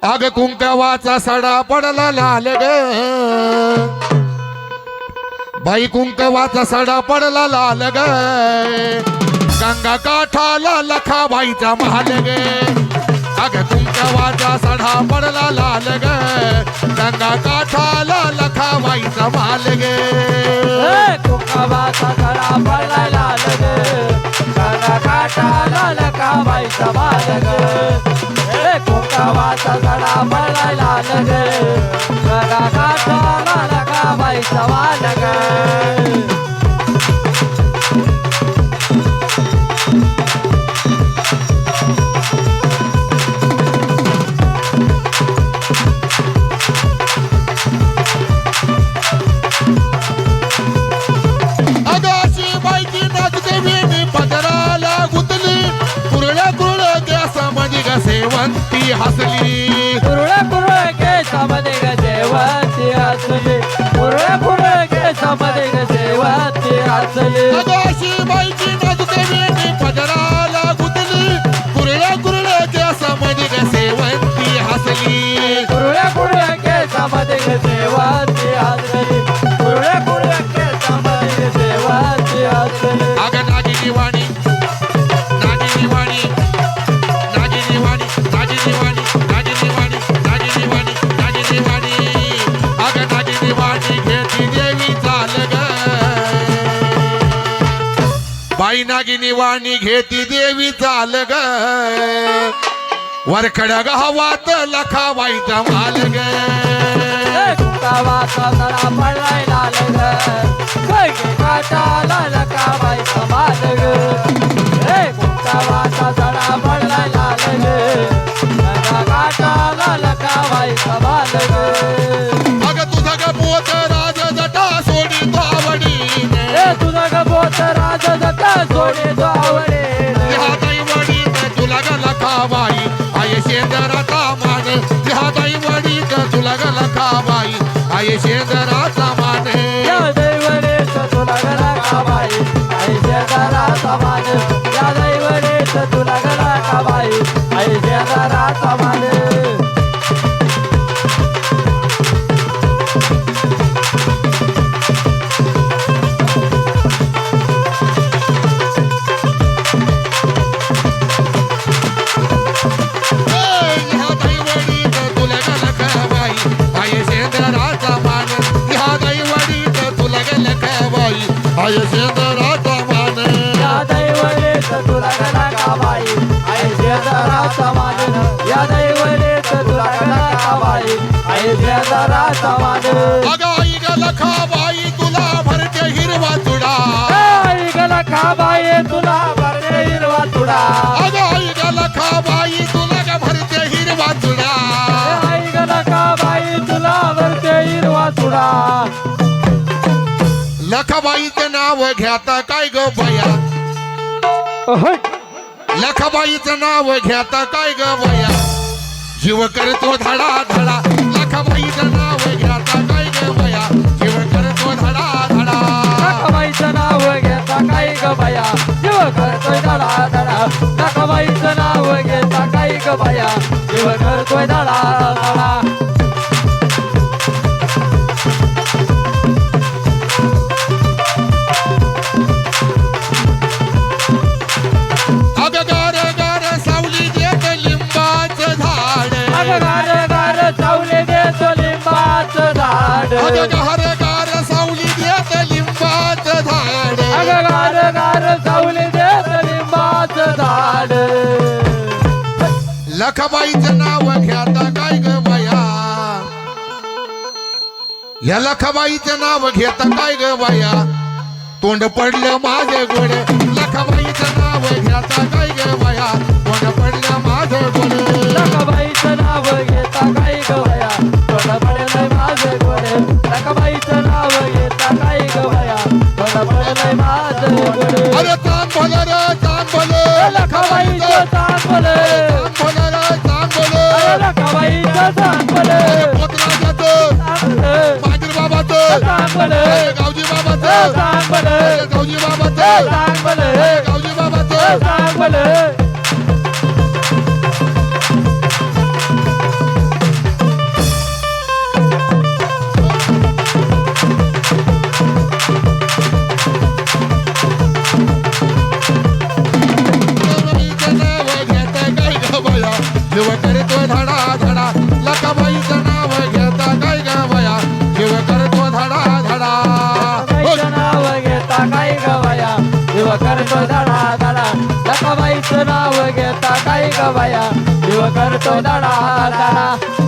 अग कुंकवाचा सडा पडला लाल ग बाई कुंकवाचा सडा पडला लाल ग गंगा काठाला लखाबाईचा महाल ग अग कुंकवाचा सडा पडला लाल ग गंगा काठाला लखाबाईचा महाल ग कुंकवाचा सडा पडला लाल ग गंगा काठाला लखाबाईचा महाल ग कुंकवाचा सडा पडला लाल ग गंगा काठाला लखाबाईचा महाल ग सेवंती हसली कुरळे कुरळे केसामध्ये ग सेवंती हसली कुरळे कुरळे केसामध्ये ग सेवंती हसली अशी बाईची नाचते वेणी पदराला गुतली कुरळे कुरळे केसामध्ये ग सेवंती हसली कुरळे कुरळे केसामध्ये ग सेवंती हसली कुरळे कुरळे केसामध्ये ग सेवंती हसली अग नागिनी वाणी नागिनी वाणी नागिनी वाणी नागिनी वाणी नागिनी वाणी नागिनी वाणी नागिनी वाणी अग नागिनी वाणी घेती देवी चाल ग बाई नागिनी वाणी घेती देवी चाल ग वरखड्या गावात लखाबाईचा माल ग कुंकवाचा सडा पडलाय लाल ग गंगे काठाला लखाबाईचा माल ग कुंकवाचा सडा पडलाय लाल ग गंगा काठाला लखाबाईचा माल ग अग तुझा ग पोत राज जटा सोडी धावडी तुझा ग पोत राज जटा सोडी धावडी ह्यादाई वडी तुला ग लखाबाई आय शेंदराचा मान ह्यादाई वडी तुला ग लखाबाई आय शेंदराचा मान या दैवडे तुला ग लखाबाई आय शेंदराचा मान या दैवडे तुला ग लखाबाई आय शेंदराचा मान आय शेंदराचा मान या दैवडे तुला ग लखाबाई आय शेंदराचा मान या दैवडे तुला ग लखाबाई आय शेंदराचा मान अग आई ग लखाबाई तुला भरते हिरवा चुडा आई ग लखाबाई तुला भरते हिरवा तुडा अग आई ग लखाबाई तुला ग भरते हिरवा चुडा आई ग लखाबाई तुला भरते हिरवा तुडा लखाबाईचं नाव घ्याता काय ग बया लखाबाईचं नाव घ्याता काय ग बया जीव करतो धडा धडा लखाबाईचं नाव घ्याता काय ग बया जीव करतो धडा धडा लखाबाईचं नाव घेता काही ग बया जीव करतोय धडा धडा लखाबाईचं नाव घेता काही ग बया जीव करतोय धडा धडा अग गार गार सावली देत लिंबाचं झाड अग गार गार सावली देत लिंबाचं झाड अग गार गार सावली देत लिंबाचं झाड अग गार गार सावली देत लिंबाचं झाड लखाबाईचं नाव घ्याता काय ग बया या लखाबाईचं नाव घेता काय ग बया तोंड पडलं माझे गोड लखाबाईचं नाव घ्याता काय ग बया तोंड पडलं माझे गोड लखाबाईचं नाव घेता काही ग बया तोंड पडलंय माझं गोडे लखाबाईचं नाव घेता काही ग बया तोंड पडलंय माझं गोडे अरे चांग बोल रे चांग बोल लखाबाईचं चांग बोले चांग बोल रे चांग बोल लखाबाईचं चांग बोले पोतराजाचं मागीर बाबाचं चांग बोले गावजी बाबाचं चांग बोले गावजी बाबाचं चांग बोले गावजी बाबाचं चांग बोले करतो दडा दडा लकाबाईचं नाव घेता काय ग बाया जीव करतो दडा दडा